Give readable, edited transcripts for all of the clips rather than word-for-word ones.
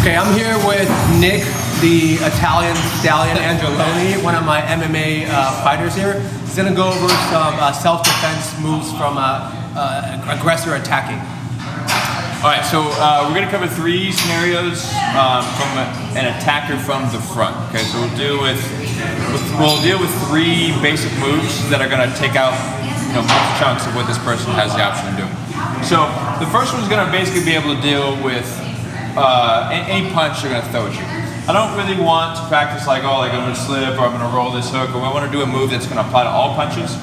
Okay, I'm here with Nick, the Italian stallion Angeloni, one of my MMA fighters here. He's gonna go over some self-defense moves from aggressor attacking. All right, so we're gonna cover three scenarios from an attacker from the front. Okay, so we'll deal with three basic moves that are gonna take out most chunks of what this person has the option of doing. So the first one's gonna basically be able to deal with any punch they're gonna throw at you. I don't really want to practice like I'm gonna slip or I'm gonna roll this hook, or I want to do a move that's gonna apply to all punches.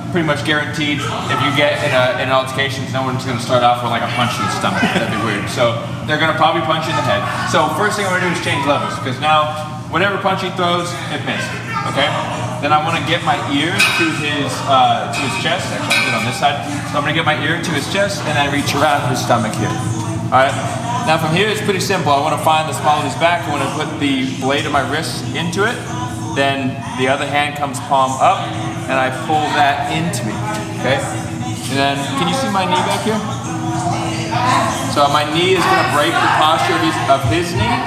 Pretty much guaranteed if you get in an altercation, no one's gonna start off with like a punch in the stomach. That'd be weird. So they're gonna probably punch you in the head. So first thing I'm gonna do is change levels, because now whatever punch he throws, it missed. Okay? Then I want to get my ear to his chest. Actually, I did it on this side. So I'm gonna get my ear to his chest and then reach around his stomach here. All right. Now from here, it's pretty simple. I want to find the small of his back. I want to put the blade of my wrist into it. Then the other hand comes palm up, and I pull that into me. Okay. And then, can you see my knee back here? So my knee is going to break the posture of his knee,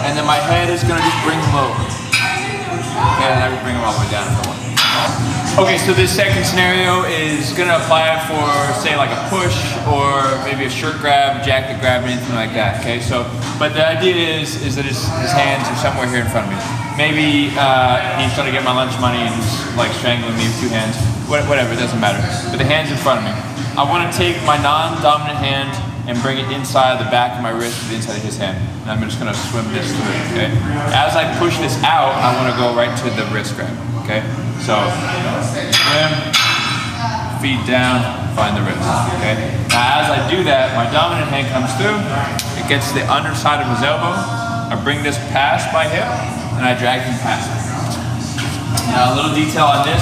and then my head is going to just bring him over. Okay, and I would bring him all the way down if I want. Okay, so this second scenario is going to apply for, say, like a push or maybe a shirt grab, jacket grab, anything like that. Okay, so, but the idea is that his hands are somewhere here in front of me. Maybe he's trying to get my lunch money and he's like strangling me with two hands. Whatever, it doesn't matter. But the hand's in front of me. I want to take my non-dominant hand and bring it inside the back of my wrist to the inside of his hand. And I'm just going to swim this through, okay? As I push this out, I want to go right to the wrist grab, okay? So, swim, feet down, find the wrist, okay? Now as I do that, my dominant hand comes through, it gets the underside of his elbow, I bring this past my hip, and I drag him past it. Now a little detail on this,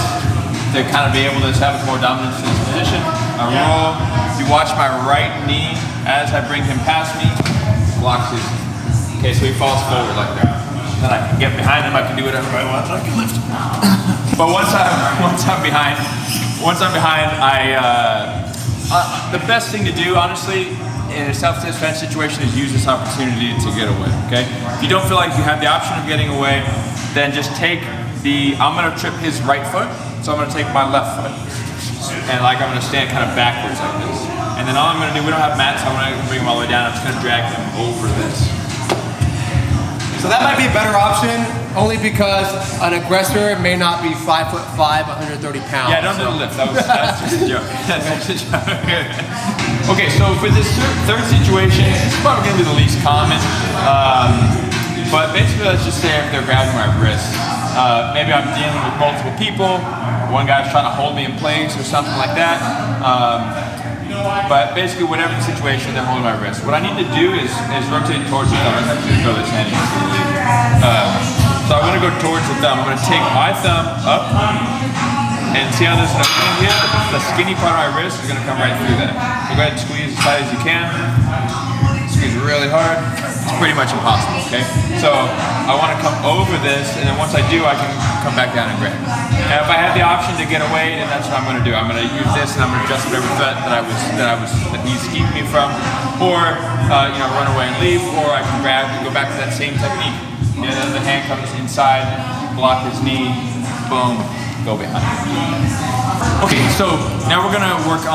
to kind of be able to establish more dominance in this position, I roll, if you watch my right knee, as I bring him past me, blocks his, okay, so he falls forward like that. Then I can get behind him, I can do whatever I want, I can lift him. But once I'm behind, the best thing to do, honestly, in a self-defense situation is use this opportunity to get away, okay? If you don't feel like you have the option of getting away, then just I'm gonna trip his right foot, so I'm gonna take my left foot. And I'm gonna stand kind of backwards like this. And then all I'm gonna do, we don't have mats, so I'm gonna bring him all the way down, I'm just gonna drag him over this. So that might be a better option, only because an aggressor may not be 5'5", 130 pounds. Yeah, don't do the lift. That's just a joke. That's just a joke. Okay, so for this third situation, it's probably going to be the least common. But basically, let's just say if they're grabbing my wrist. Maybe I'm dealing with multiple people. One guy's trying to hold me in place or something like that. But basically, whatever the situation, they're holding my wrist. What I need to do is rotate towards the thumb. I'm just going to throw this hand in. So I'm going to go towards the thumb. I'm going to take my thumb up, and see how there's an opening here? The skinny part of my wrist is going to come right through that. So go ahead and squeeze as tight as you can. Squeeze really hard. It's pretty much impossible, okay? So I want to come over this, and then once I do, I can come back down and grab. And if I have the option to get away, then that's what I'm going to do. I'm going to use this, and I'm going to adjust whatever threat that he's keeping me from, or run away and leave, or I can grab and go back to that same technique. And then the hand comes inside, block his knee, boom, go behind. Okay, so now we're going to work on